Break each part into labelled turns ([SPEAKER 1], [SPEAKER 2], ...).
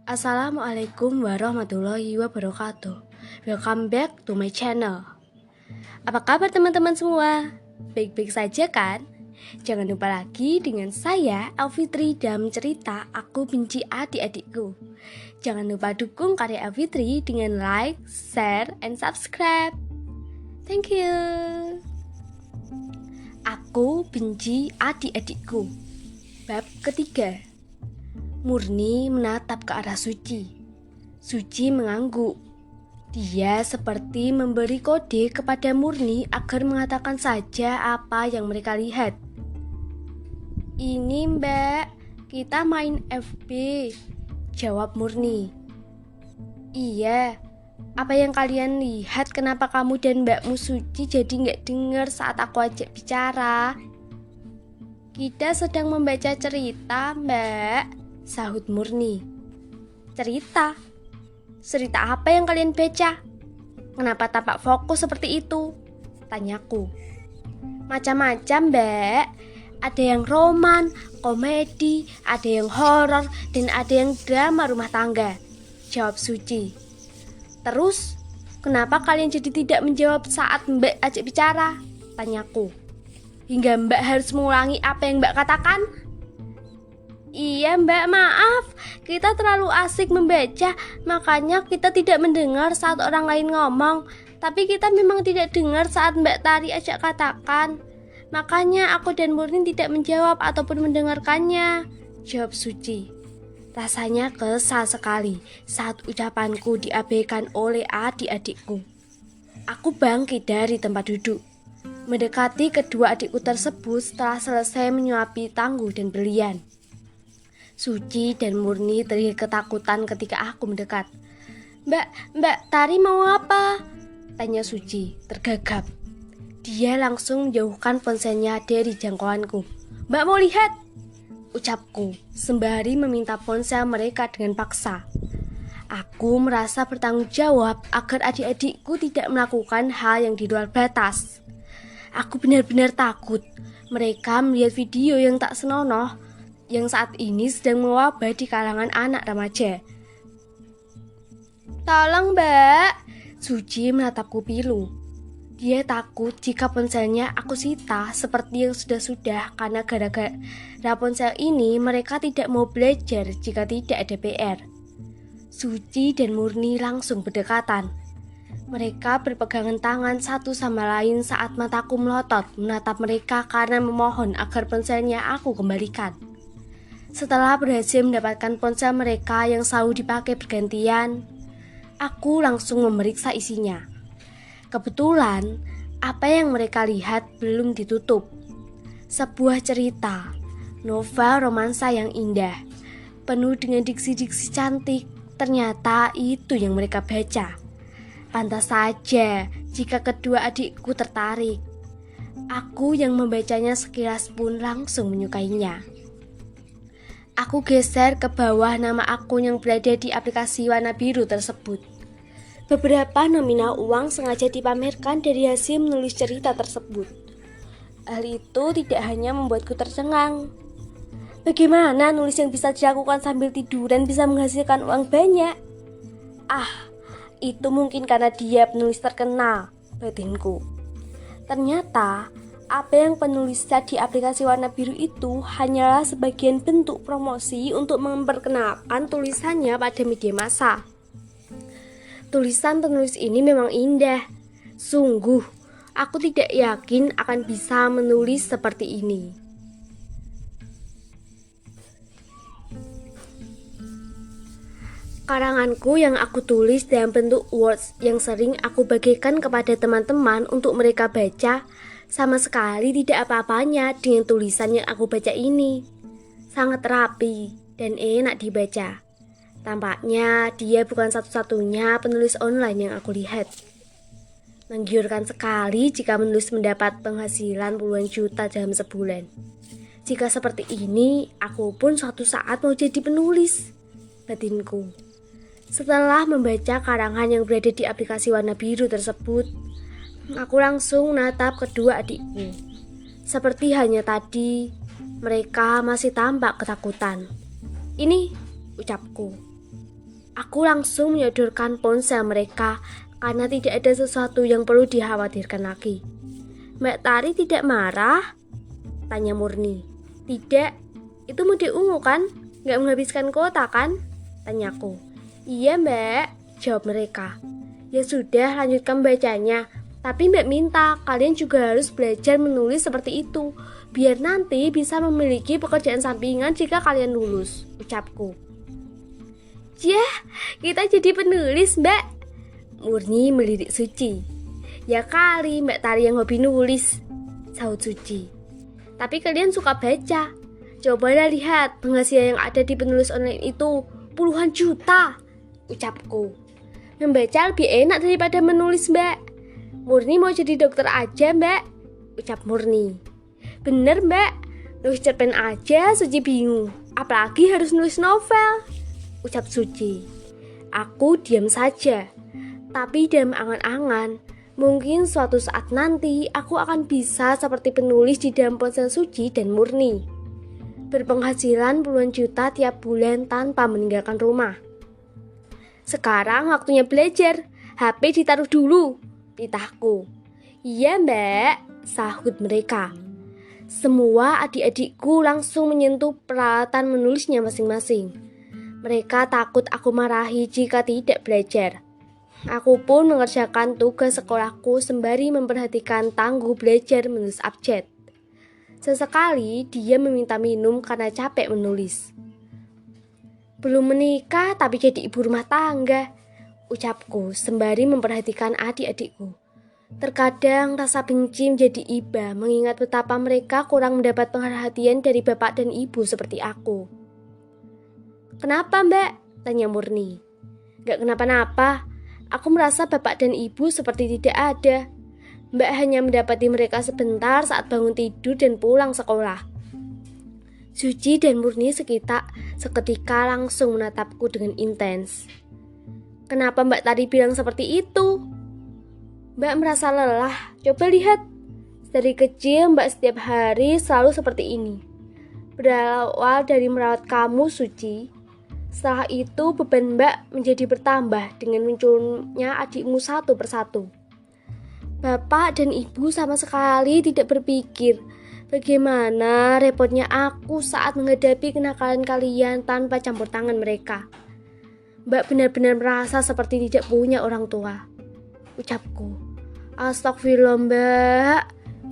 [SPEAKER 1] Assalamualaikum warahmatullahi wabarakatuh. Welcome back to my channel. Apa kabar teman-teman semua? Baik-baik saja kan? Jangan lupa lagi dengan saya Elfitri dalam cerita Aku Benci Adik-Adikku. Jangan lupa dukung karya Elfitri dengan like, share, and subscribe. Thank you. Aku Benci Adik-Adikku. Bab ketiga. Murni menatap ke arah Suci. Suci mengangguk. Dia seperti memberi kode kepada Murni agar mengatakan saja apa yang mereka lihat. Ini Mbak, kita main FB, jawab Murni. Iya, apa yang kalian lihat? Kenapa kamu dan Mbakmu Suci jadi gak dengar saat aku ajak bicara? Kita sedang membaca cerita Mbak, sahut Murni. Cerita? Cerita apa yang kalian baca? Kenapa tampak fokus seperti itu? Tanyaku. Macam-macam, Mbak. Ada yang roman, komedi, ada yang horor, dan ada yang drama rumah tangga, jawab Suci. Terus, kenapa kalian jadi tidak menjawab saat Mbak ajak bicara? Tanyaku. Hingga Mbak harus mengulangi apa yang Mbak katakan? Iya Mbak, maaf, kita terlalu asik membaca, makanya kita tidak mendengar saat orang lain ngomong. Tapi kita memang tidak dengar saat Mbak Tari ajak katakan. Makanya aku dan Murni tidak menjawab ataupun mendengarkannya, jawab Suci. Rasanya kesal sekali saat ucapanku diabaikan oleh adik-adikku. Aku bangkit dari tempat duduk, mendekati kedua adikku tersebut setelah selesai menyuapi Tangguh dan Berlian. Suci dan Murni terlihat ketakutan ketika aku mendekat. Mbak Tari mau apa? Tanya Suci, tergagap. Dia langsung menjauhkan ponselnya dari jangkauanku. Mbak mau lihat? Ucapku, sembari meminta ponsel mereka dengan paksa. Aku merasa bertanggung jawab agar adik-adikku tidak melakukan hal yang di luar batas. Aku benar-benar takut mereka melihat video yang tak senonoh yang saat ini sedang mewabah di kalangan anak remaja. Tolong Mbak, Suci menatapku pilu. Dia takut jika ponselnya aku sita seperti yang sudah-sudah karena gara-gara ponsel ini mereka tidak mau belajar jika tidak ada PR. Suci dan Murni langsung berdekatan. Mereka berpegangan tangan satu sama lain saat mataku melotot menatap mereka karena memohon agar ponselnya aku kembalikan. Setelah berhasil mendapatkan ponsel mereka yang selalu dipakai bergantian, aku langsung memeriksa isinya. Kebetulan, apa yang mereka lihat belum ditutup. Sebuah cerita, novel romansa yang indah, penuh dengan diksi-diksi cantik, ternyata itu yang mereka baca. Pantas saja jika kedua adikku tertarik. Aku yang membacanya sekilas pun langsung menyukainya. Aku geser ke bawah nama akun yang berada di aplikasi warna biru tersebut. Beberapa nominal uang sengaja dipamerkan dari hasil menulis cerita tersebut. Hal itu tidak hanya membuatku tercengang. Bagaimana nulis yang bisa dilakukan sambil tiduran bisa menghasilkan uang banyak? Itu mungkin karena dia penulis terkenal, batinku. Ternyata apa yang penulisnya di aplikasi warna biru itu hanyalah sebagian bentuk promosi untuk memperkenalkan tulisannya pada media massa. Tulisan penulis ini memang indah. Sungguh, aku tidak yakin akan bisa menulis seperti ini. Karanganku yang aku tulis dalam bentuk words yang sering aku bagikan kepada teman-teman untuk mereka baca sama sekali tidak apa-apanya dengan tulisan yang aku baca ini. Sangat rapi dan enak dibaca. Tampaknya dia bukan satu-satunya penulis online yang aku lihat. Menggiurkan sekali jika menulis mendapat penghasilan puluhan juta dalam sebulan. Jika seperti ini, aku pun suatu saat mau jadi penulis, batinku. Setelah membaca karangan yang berada di aplikasi warna biru tersebut, aku langsung menatap kedua adikku. Seperti hanya tadi, mereka masih tampak ketakutan. Ini, ucapku. Aku langsung menyodorkan ponsel mereka karena tidak ada sesuatu yang perlu dikhawatirkan lagi. Mbak Tari tidak marah? Tanya Murni. Tidak, itu mode ungu kan? Gak menghabiskan kuota kan? Tanyaku. Iya mbak, jawab mereka. Ya sudah, lanjutkan bacanya. Tapi mbak minta kalian juga harus belajar menulis seperti itu, biar nanti bisa memiliki pekerjaan sampingan jika kalian lulus, ucapku. Yah, kita jadi penulis mbak. Murni melirik Suci. Ya kali Mbak Tari yang hobi nulis, sahut Suci. Tapi kalian suka baca. Cobalah lihat penghasilan yang ada di penulis online itu puluhan juta, ucapku. Membaca lebih enak daripada menulis mbak. Murni mau jadi dokter aja mbak, ucap Murni. Bener mbak, nulis cerpen aja Suci bingung, apalagi harus nulis novel, ucap Suci. Aku diam saja. Tapi dalam angan-angan, mungkin suatu saat nanti aku akan bisa seperti penulis di dalam ponsel Suci dan Murni, berpenghasilan puluhan juta tiap bulan tanpa meninggalkan rumah. Sekarang waktunya belajar, HP ditaruh dulu, titahku. Iya mbak, sahut mereka. Semua adik-adikku langsung menyentuh peralatan menulisnya masing-masing. Mereka takut aku marahi jika tidak belajar. Aku pun mengerjakan tugas sekolahku sembari memperhatikan Tangguh belajar menulis abjad. Sesekali dia meminta minum karena capek menulis. Belum menikah tapi jadi ibu rumah tangga, ucapku sembari memperhatikan adik-adikku. Terkadang rasa benci menjadi iba mengingat betapa mereka kurang mendapat perhatian dari bapak dan ibu seperti aku. Kenapa mbak? Tanya Murni. Gak kenapa-napa. Aku merasa bapak dan ibu seperti tidak ada. Mbak hanya mendapati mereka sebentar saat bangun tidur dan pulang sekolah. Suci dan Murni seketika langsung menatapku dengan intens. Kenapa Mbak Tari bilang seperti itu? Mbak merasa lelah. Coba lihat. Dari kecil Mbak setiap hari selalu seperti ini. Berawal dari merawat kamu, Suci. Setelah itu beban Mbak menjadi bertambah dengan munculnya adikmu satu persatu. Bapak dan ibu sama sekali tidak berpikir bagaimana repotnya aku saat menghadapi kenakalan kalian tanpa campur tangan mereka. Mbak benar-benar merasa seperti tidak punya orang tua, ucapku. Astagfirullah mbak,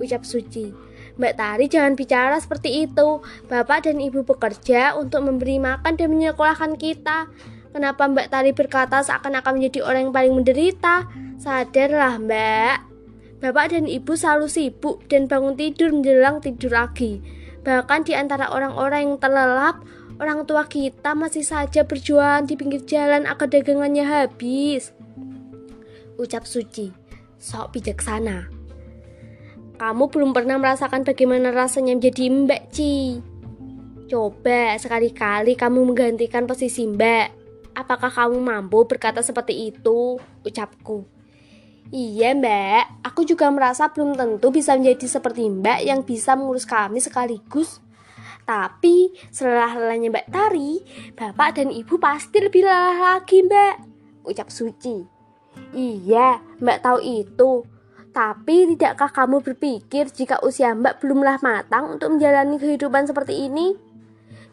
[SPEAKER 1] ucap Suci. Mbak Tari jangan bicara seperti itu. Bapak dan ibu bekerja untuk memberi makan dan menyekolahkan kita. Kenapa Mbak Tari berkata seakan-akan menjadi orang yang paling menderita? Sadarlah mbak. Bapak dan ibu selalu sibuk dan bangun tidur menjelang tidur lagi. Bahkan di antara orang-orang yang terlelap, orang tua kita masih saja berjualan di pinggir jalan agar dagangannya habis, ucap Suci, sok bijaksana. Kamu belum pernah merasakan bagaimana rasanya menjadi mbak, Ci. Coba sekali-kali kamu menggantikan posisi mbak. Apakah kamu mampu berkata seperti itu? Ucapku. Iya mbak, aku juga merasa belum tentu bisa menjadi seperti mbak yang bisa mengurus kami sekaligus. Tapi selelah-lelahnya Mbak Tari, bapak dan ibu pasti lebih lelah lagi mbak, ucap Suci. Iya, mbak tahu itu. Tapi tidakkah kamu berpikir jika usia mbak belumlah matang untuk menjalani kehidupan seperti ini?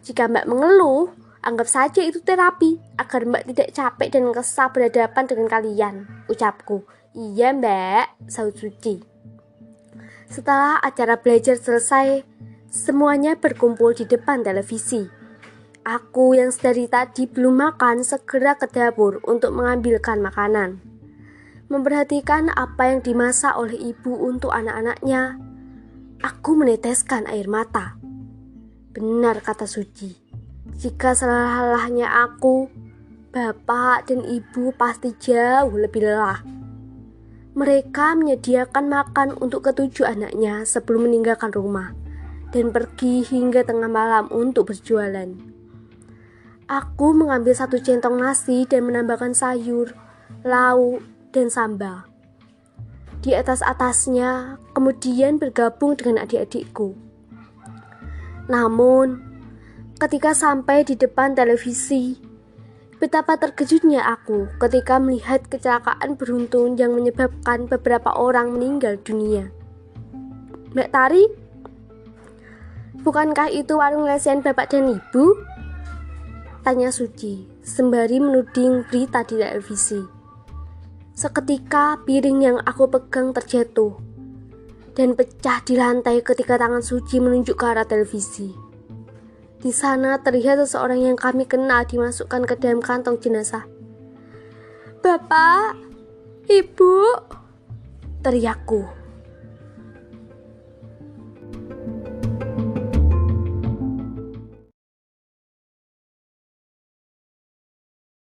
[SPEAKER 1] Jika mbak mengeluh, anggap saja itu terapi agar mbak tidak capek dan kesal berhadapan dengan kalian, ucapku. Iya mbak, sahut Suci. Setelah acara belajar selesai, semuanya berkumpul di depan televisi. Aku yang sedari tadi belum makan segera ke dapur untuk mengambilkan makanan. Memperhatikan apa yang dimasak oleh ibu untuk anak-anaknya, aku meneteskan air mata. Benar kata Suci, jika salah-salahnya aku, bapak dan ibu pasti jauh lebih lelah. Mereka menyediakan makan untuk ketujuh anaknya sebelum meninggalkan rumah dan pergi hingga tengah malam untuk berjualan. Aku mengambil satu centong nasi dan menambahkan sayur, lauk, dan sambal. Di atas-atasnya kemudian bergabung dengan adik-adikku. Namun, ketika sampai di depan televisi, Betapa terkejutnya aku ketika melihat kecelakaan beruntun yang menyebabkan beberapa orang meninggal dunia. Mbak Tari, bukankah itu warung lesian bapak dan ibu? Tanya Suci, sembari menuding berita di televisi. Seketika piring yang aku pegang terjatuh dan pecah di lantai ketika tangan Suci menunjuk ke arah televisi. Di sana terlihat seseorang yang kami kenal dimasukkan ke dalam kantong jenazah. "Bapak, Ibu," teriakku.